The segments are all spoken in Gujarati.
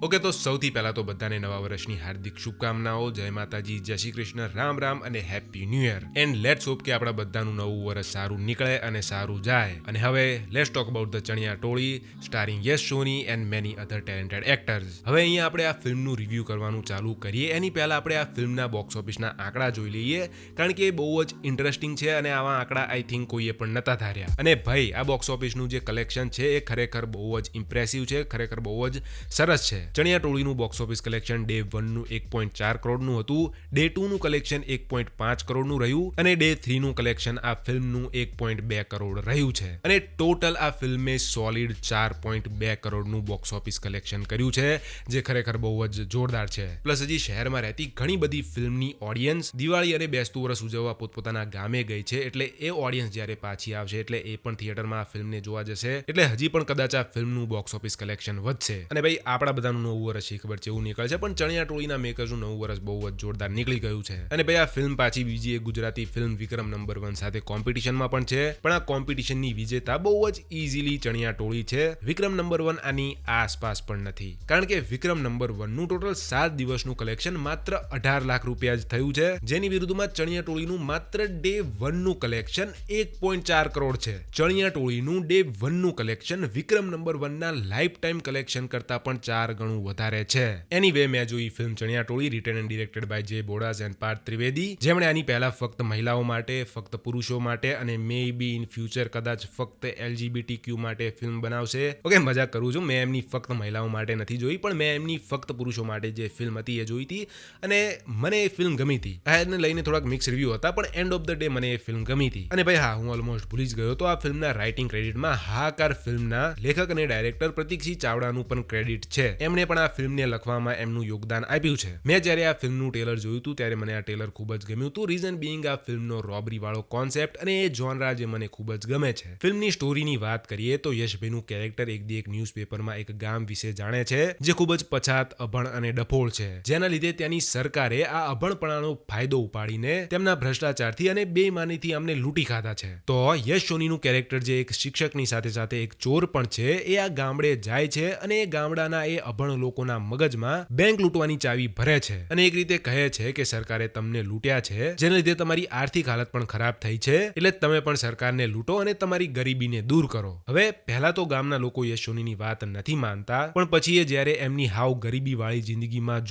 ઓકે, તો સૌથી પહેલા તો બધાને નવા વર્ષની હાર્દિક શુભકામનાઓ. જય માતાજી, જય શ્રી કૃષ્ણ, રામ રામ અને happy new year. And let's hope કે આપણા બધાનું નવું વર્ષ સારું નીકળે અને સારું જાય. અને હવે let's talk about the Chaniya Toli starring Yash Soni and many other talented actors. હવે અહીંયા આપણે આ ફિલ્મનું રિવ્યૂ કરવાનું ચાલુ કરીએ એની પહેલા આપણે આ ફિલ્મના બોક્સ ઓફિસના આંકડા જોઈ લઈએ, કારણ કે એ બહુ જ ઇન્ટરેસ્ટિંગ છે અને આવા આંકડા આઈ થિંક કોઈએ પણ નતા ધાર્યા. અને ભાઈ, આ બોક્સ ઓફિસનું જે કલેક્શન છે એ ખરેખર બહુ જ ઇમ્પ્રેસિવ છે, ખરેખર બહુ જ સરસ છે. ચણિયા ટોળીનું બોક્સ ઓફિસ કલેક્શન ડે 1 નું 1.4 કરોડનું હતું, ડે 2 નું કલેક્શન 1.5 કરોડનું રહ્યું અને ડે 3 નું કલેક્શન આ ફિલ્મનું 1.2 કરોડ રહ્યું છે. અને ટોટલ આ ફિલ્મે સોલિડ 4.2 કરોડનું બોક્સ ઓફિસ કલેક્શન કર્યું છે, જે ખરેખર બહુ જ જોરદાર છે. પ્લસ હજી શહેરમાં રહેતી ઘણી બધી ફિલ્મની ઓડિયન્સ દિવાળી અને બેસતું વર્ષ ઉજવવા પોતપોતાના ગામે ગઈ છે, એટલે એ ઓડિયન્સ જ્યારે પાછી આવશે એટલે એ પણ થિયેટરમાં આ ફિલ્મને જોવા જશે, એટલે હજી પણ કદાચ આ ફિલ્મનું બોક્સ ઓફિસ કલેક્શન વધશે. અને ભાઈ, આપણા બધાનું નવું વર્ષ ખબર છે એવું નીકળે છે, પણ ચણિયા ટોળીના મેકર્સનું નવું વર્ષ બહુ જ જોરદાર નીકળી ગયું છે. અને ભાઈ, આ ફિલ્મ પાછી બીજી એક ગુજરાતી ફિલ્મ વિક્રમ નંબર 1 સાથે કોમ્પિટિશનમાં પણ છે, પણ આ કોમ્પિટિશનની વિજેતા બહુ જ ઇઝીલી ચણિયા ટોળી છે. વિક્રમ નંબર 1 આની આસપાસ પણ નથી, કારણ કે વિક્રમ નંબર 1 નું ટોટલ 7 દિવસનું કલેક્શન માત્ર 18 લાખ રૂપિયા જ થયું છે, જેની વિરુદ્ધમાં ચણિયા ટોળીનું માત્ર ડે 1 નું કલેક્શન 1.4 કરોડ છે. ચણિયા ટોળીનું ડે 1 નું કલેક્શન વિક્રમ નંબર 1 ના લાઈફ ટાઈમ કલેક્શન કરતા પણ 4 ગણું વધારે છે. એનીવે, મેં જોઈ film Chaniya Toli, written and directed by Jay Bodas and Parth Trivedi, જેમણે આની પહેલા ફક્ત મહિલાઓ માટે, ફક્ત પુરુષો માટે અને મે બી ઇન ફ્યુચર કદાચ ફક્ત LGBTQ માટે ફિલ્મ બનાવશે. ઓકે, મજાક કરું છું, મેં એમની ફક્ત મહિલાઓ માટે નથી જોઈ, પણ મેં એમની ફક્ત પુરુષો માટે જે ફિલ્મ હતી એ જોઈ હતી અને મને એ ફિલ્મ ગમી હતી. એને લઈને થોડાક મિક્સ રિવ્યુ હતા, પણ એન્ડ ઓફ ધ ડે મને એ ફિલ્મ ગમી હતી. અને ભાઈ હા, હું ઓલમોસ્ટ ભૂલી જ ગયો તો આ ફિલ્મના રાઇટિંગ ક્રેડિટમાં હાહાકાર ફિલ્મના લેખક અને ડાયરેક્ટર પ્રતીકસિંહ ચાવડાનું પણ ક્રેડિટ છે. એમણે પણ આ ફિલ્મને લખવામાં એમનું યોગદાન આપ્યું છે. મેં જ્યારે આ ફિલ્મનું ટ્રેલર જોયું હતું ત્યારે મને આ ટ્રેલર ખૂબ જ ગમ્યું હતું. રીઝન બીઇંગ આ ફિલ્મનો રોબરી વાળો કોન્સેપ્ટ અને એ જોનરા જે મને ખૂબ જ ગમે છે. ફિલ્મની સ્ટોરીની વાત કરીએ તો યશભાઈનું કેરેક્ટર એક દી એક ન્યૂઝપેપરમાં એક ગામ વિશે જાણે છે જે ખૂબ જ પછાત, અભણ અને ડફોળ છે, જેના લીધે ત્યાંની સરકારે આ અભણપણાનો ફાયદો ઉપાડીને તેમના ભ્રષ્ટાચારથી અને બેઈમાનીથી અમને લૂંટી ખાધા છે. તો યશ સોનીનું કેરેક્ટર જે એક શિક્ષકની સાથે સાથે એક ચોર પણ છે, એ આ ગામડે જાય છે અને એ ગામડાના એ અભણ લોકોના મગજમાં બેંક લૂંટવાની ચાવી ભરે છે અને એક રીતે કહે છે કે સરકારે તમને લૂંટ્યા છે, જેના લીધે તમારી આર્થિક હાલત પણ ખરાબ થઈ છે, એટલે તમે પણ સરકારને લૂંટો અને તમારી ગરીબીને દૂર કરો. હવે પહેલા તો ગામના લોકો યશ સોનીની વાત નથી માનતા, પણ પછી એ જ્યારે એમની હાવ ગરીબી વાળી જિંદગીમાં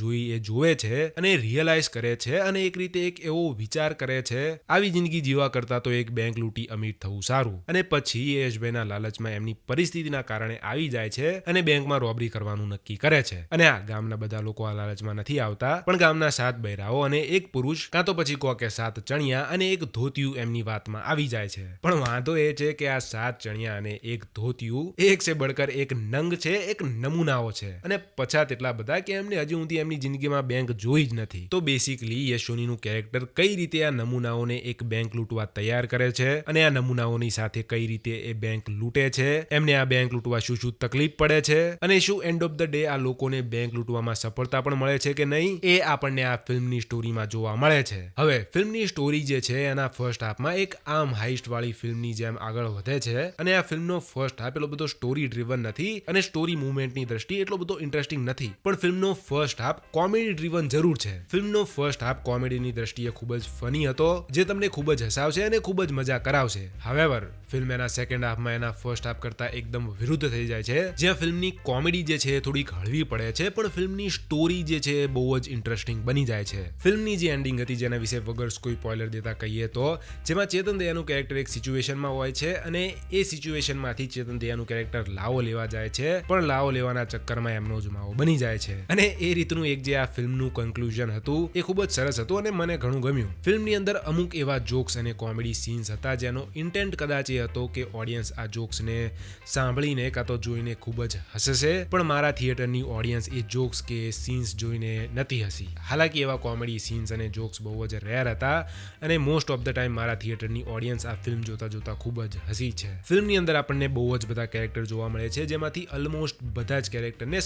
જોવે છે અને રિયલાઇઝ કરે છે અને એક રીતે એક એવો વિચાર કરે છે, આવી જિંદગી જીવા કરતા તો એક બેંક લૂંટી અમીર થવું સારું. અને પછી એ યશભાઈના લાલચમાં એમની પરિસ્થિતિના કારણે આવી જાય છે અને બેંકમાં રોબરી કરવાનું નક્કી કરે છે. અને આ ગામના બધા લોકો આ લાલચમાં નથી આવતા, પણ ગામના 7 બૈરાઓ અને એક પુરુષ, કાં તો પછી કહો કે 7 ચણિયા અને એક ધોતિયું એમની વાતમાં આવી જાય છે. પણ વાંધો એ છે કે આ 7 ચણિયા અને એક ધોતિયું એક સે બળકર એક નંગ છે, એક નમૂનાઓ છે અને પછાત એટલા બધા કે એમને હજી સુધી એમની જિંદગીમાં બેંક જોઈ જ નથી. તો બેસિકલી યશ સોનીનું કેરેક્ટર કઈ રીતે આ નમૂનાઓને એક બેંક લૂંટવા તૈયાર કરે છે અને આ નમૂનાઓની સાથે કઈ રીતે એ બેંક લૂંટે છે, એમને આ બેંક લૂંટવા શું શું તકલીફ પડે છે અને શું એન્ડ ઓફ ધ ડે આ લોકોને બેંક લૂંટવામાં સફળતા પણ મળે છે કે નહીં, એ આપણને આ ફિલ્મની સ્ટોરીમાં જોવા મળે છે. હવે ફિલ્મની સ્ટોરી જે છે એના ફર્સ્ટ હાફમાં એક આમ હાઇસ્ટ વાળી ફિલ્મની જેમ આગળ વધે છે અને આ ફિલ્મનો ફર્સ્ટ હાફ એટલો બધો સ્ટોરી ડ્રીવન નથી અને સ્ટોરી મૂવમેન્ટની દ્રષ્ટિએ એટલો બધો ઇન્ટરેસ્ટિંગ નથી, પણ ફિલ્મનો ફર્સ્ટ હાફ કોમેડી ડ્રીવન જરૂર છે. ફિલ્મનો ફર્સ્ટ હાફ કોમેડીની દ્રષ્ટિએ ખૂબ જ ફની હતો, જે તમને ખૂબ જ હસાવશે અને ખૂબ જ મજા કરાવશે. હાવેવર ફિલ્મ એના સેકન્ડ હાફમાં એના ફર્સ્ટ હાફ કરતા એકદમ વિરુદ્ધ થઈ જાય છે, જ્યાં ફિલ્મની કોમેડી જે છે થોડીક હળવી પડે છે, પણ ફિલ્મની સ્ટોરી જે છે બહુ જ ઇન્ટરેસ્ટિંગ બની જાય છે. ફિલ્મની જે એન્ડિંગ હતી, જેના વિશે વગર કોઈ સ્પોઇલર દેતા કહીએ તો, જેમાં ચેતન દયાનું કેરેક્ટર એક સિચ્યુએશનમાં હોય છે અને એ સિચ્યુએશનમાંથી ચેતન દયાનું કેરેક્ટર લાવો લેવા જાય છે, પણ લાવો લેવાના ચક્કરમાં એમનો જ માવો બની જાય છે. અને એ રીતનું એક જે આ ફિલ્મનું કન્ક્લુઝન હતું એ ખૂબ જ સરસ હતું અને મને ઘણું ગમ્યું. ફિલ્મની અંદર અમુક એવા જોક્સ અને કોમેડી સીન્સ હતા જેનો ઇન્ટેન્ટ કદાચ એ હતો કે ઓડિયન્સ આ જોક્સને સાંભળીને કાં તો જોઈને ખૂબ જ હસશે, પણ મારા થિયેટરની ઓડિયન્સ એ જોક્સ કે સીન્સ જોઈને નથી હસી. હાલાકી એવા કોમેડી સીન્સ અને જોક્સ બહુ જ રેર હતા અને મોસ્ટ ઓફ ધ ટાઈમ મારા થિયેટરની ઓડિયન્સ આ ફિલ્મ જોતા ખૂબ જ હસી છે. ફિલ્મની અંદર આપણને બહુ જ બધા કેરેક્ટર જોવા મળે છે, જેમાંથી ઓલમોસ્ટ બધા જ કેરેક્ટરને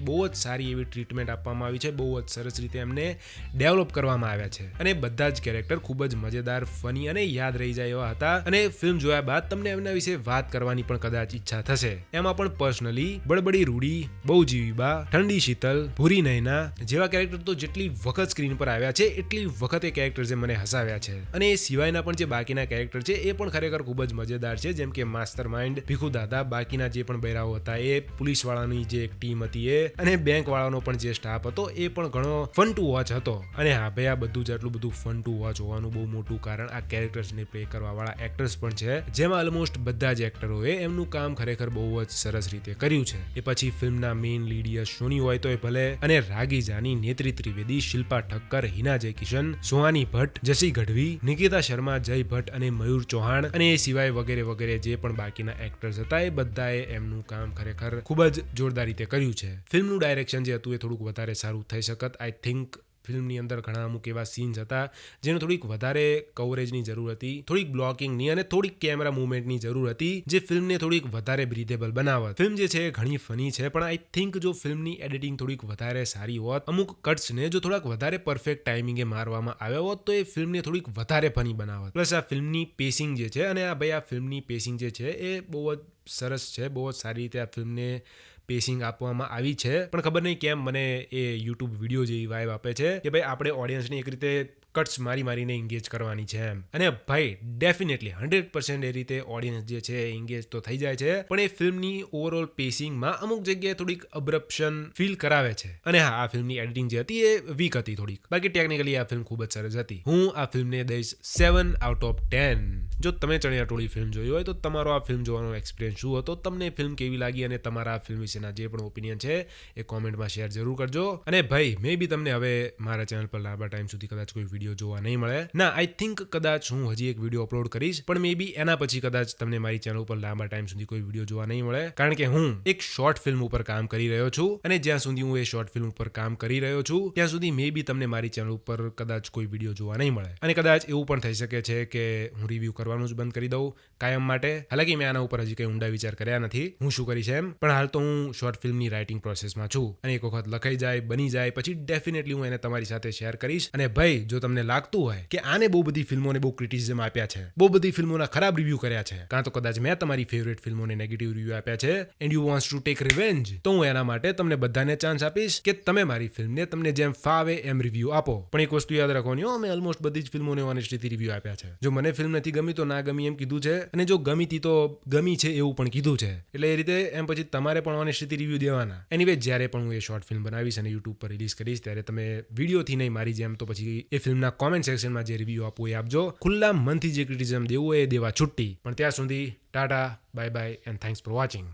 બહુ જ સારી એવી ટ્રીટમેન્ટ આપવામાં આવી છે, બહુ જ સરસ રીતે એમને ડેવલપ કરવામાં આવ્યા છે અને બધા જ કેરેક્ટર ખૂબ જ મજેદાર, ફની અને યાદ રહી જાય એવા હતા. અને ફિલ્મ જોયા બાદ તમને એમના વિશે વાત કરવાની પણ કદાચ ઈચ્છા થશે. એમાં પણ પર્સનલી બડબડી રૂડી, બહુ જ શ્રમજીવી બા, ઠંડી શીતલ, ભૂરી નયના જેવા કેરેક્ટર તો જેટલી વખત સ્ક્રીન પર આવ્યા છે એટલી વખત એ કેરેક્ટર મને હસાવ્યા છે. અને એ સિવાયના પણ જે બાકીના કેરેક્ટર છે એ પણ ખરેખર ખૂબ જ મજેદાર છે, જેમ કે માસ્ટર માઇન્ડ, ભીખુ દાદા, બાકીના જે પણ બૈરાઓ હતા એ, પોલીસ વાળાની જે એક ટીમ હતી એ, અને બેંક વાળાનો પણ જે સ્ટાફ હતો એ પણ ઘણો ફન ટુ વોચ હતો. અને હા ભાઈ, આ બધું જ આટલું બધું ફન ટુ વોચ હોવાનું બહુ મોટું કારણ આ કેરેક્ટર્સને પ્લે કરવા વાળા એક્ટર્સ પણ છે, જેમાં ઓલમોસ્ટ બધા જ એક્ટરોએ એમનું કામ ખરેખર બહુ જ સરસ રીતે કર્યું છે. એ પછી ફિલ્મના મેઇન લીડ યશ સોની હોય તો એ ભલે, અને રાગી જાની, નેત્રી ત્રિવેદી, શિલ્પા ઠક્કર, હિના જય કિશન, સોહાની ભટ્ટ, જસી ગઢવી, નિકિતા શર્મા, જય ભટ્ટ અને મયુર ચૌહાણ, અને એ સિવાય વગેરે વગેરે જે પણ બાકીના એક્ટર્સ હતા એ બધાએ એમનું કામ ખરેખર ખૂબ જ જોરદાર રીતે કર્યું છે. ફિલ્મનું ડાયરેક્શન જે હતું એ થોડુંક વધારે સારું થઈ શકત. આઈ થિંક ફિલ્મની અંદર ઘણા અમુક એવા સીન્સ હતા જેને થોડીક વધારે કવરેજની જરૂર હતી, થોડીક બ્લોકિંગની અને થોડીક કેમેરા મુવમેન્ટની જરૂર હતી, જે ફિલ્મને થોડીક વધારે બ્રીધેબલ બનાવત. ફિલ્મ જે છે ઘણી ફની છે, પણ આઈ થિંક જો ફિલ્મની એડિટિંગ થોડીક વધારે સારી હોત, અમુક કટ્સને જો થોડાક વધારે પરફેક્ટ ટાઈમિંગે મારવામાં આવ્યા હોત તો એ ફિલ્મને થોડીક વધારે ફની બનાવત. પ્લસ આ ફિલ્મની પેસિંગ જે છે, અને આ ફિલ્મની પેસિંગ જે છે એ બહુ જ સરસ છે, બહુ જ સારી રીતે આ ફિલ્મને પેસિંગ આપવામાં આવી છે. પણ ખબર નહીં કેમ મને એ યુટ્યુબ વિડીયો જેવી વાઇબ આપે છે કે ભાઈ આપણે ઓડિયન્સને એક રીતે કટ્સ મારીને એન્ગેજ કરવાની છે એમ. અને ભાઈ ડેફિનેટલી 100% એ રીતે ઓડિયન્સ જે છે એન્ગેજ તો થઈ જાય છે, પણ એ ફિલ્મની ઓવરઓલ પેસિંગમાં અમુક જગ્યાએ થોડીક અબ્રપ્શન ફીલ કરાવે છે. અને હા, આ ફિલ્મની એડિટિંગ જે હતી એ વીક હતી થોડીક, બાકી ટેકનિકલી આ ફિલ્મ ખૂબ જ સરસ હતી. હું આ ફિલ્મને દઈશ 7 આઉટ ઓફ 10. જો તમે ચણિયાટોળી ફિલ્મ જોઈ હોય તો તમારો આ ફિલ્મ જોવાનો એક્સપિરિયન્સ શું હતો, તમને ફિલ્મ કેવી લાગી, અને તમારા આ ફિલ્મ વિશેના જે પણ ઓપિનિયન છે એ કોમેન્ટમાં શેર જરૂર કરજો. અને ભાઈ મે બી તમને હવે મારા ચેનલ પર લાંબા ટાઈમ સુધી કદાચ કોઈ વિડીયો જોવા નહીં મળે. ના, આઈ થિંક કદાચ હું હજી એક વિડીયો અપલોડ કરીશ, પણ મે બી એના પછી કદાચ તમને મારી ચેનલ ઉપર લાંબા ટાઈમ સુધી કોઈ વિડીયો જોવા નહીં મળે, કારણ કે હું એક શોર્ટ ફિલ્મ ઉપર કામ કરી રહ્યો છું. અને જ્યાં સુધી હું એ શોર્ટ ફિલ્મ ઉપર કામ કરી રહ્યો છું ત્યાં સુધી મે બી તમને મારી ચેનલ ઉપર કદાચ કોઈ વિડીયો જોવા નહીં મળે. અને કદાચ એવું પણ થઈ શકે છે કે હું રિવ્યૂ કરવાનું જ બંધ કરી દઉં કાયમ માટે. હાલાકી મેં આના ઉપર હજી કંઈ ઊંડા વિચાર કર્યા નથી હું શું કરીશ એમ, પણ હાલ તો હું શોર્ટ ફિલ્મની રાઇટિંગ પ્રોસેસમાં છું, અને એક વખત લખાઈ જાય, બની જાય પછી ડેફિનેટલી હું એને તમારી સાથે શેર કરીશ. અને ભાઈ જો તમને લાગતું હોય કે આને બહુ બધી ફિલ્મોને બહુ ક્રિટિસિઝમ આપ્યા છે, બહુ બધી ફિલ્મોના ખરાબ રિવ્યૂ કર્યા છે, કાં તો કદાચ મેં તમારી ફેવરેટ ફિલ્મોને નેગેટિવ રિવ્યૂ આપ્યા છે and you wants to take revenge, તો હું એના માટે તમને બધાને ચાન્સ આપીશ કે તમે મારી ફિલ્મને તમને જેમ ફાવે એમ રિવ્યૂ આપો. પણ એક વસ્તુ યાદ રાખવાની, મેં ઓલમોસ્ટ બધી જ ફિલ્મોને ઓનેસ્ટીથી રિવ્યૂ આપ્યા છે. જો મને ફિલ્મ નથી ગમી તો ના ગમી એમ કીધું છે, અને જો ગમી હતી તો ગમી છે એવું પણ કીધું છે. એટલે એ રીતે એમ પછી તમારે પણ ઓનેસ્ટીથી રિવ્યૂ દેવાના. એનીવે જ્યારે પણ હું એ શોર્ટ ફિલ્મ બનાવીશ અને યુટ્યુબ પર રિલીઝ કરીશ ત્યારે તમે વિડીયોથી નહીં મારી જેમ તો પછી એ ફિલ્મના કોમેન્ટ સેક્શનમાં જે રિવ્યૂ આપવું એ આપજો. ખુલ્લા મનથી જે ક્રિટિસિઝમ દેવું હોય એ દેવા છુટ્ટી. પણ ત્યાં સુધી Tata, bye bye and thanks for watching.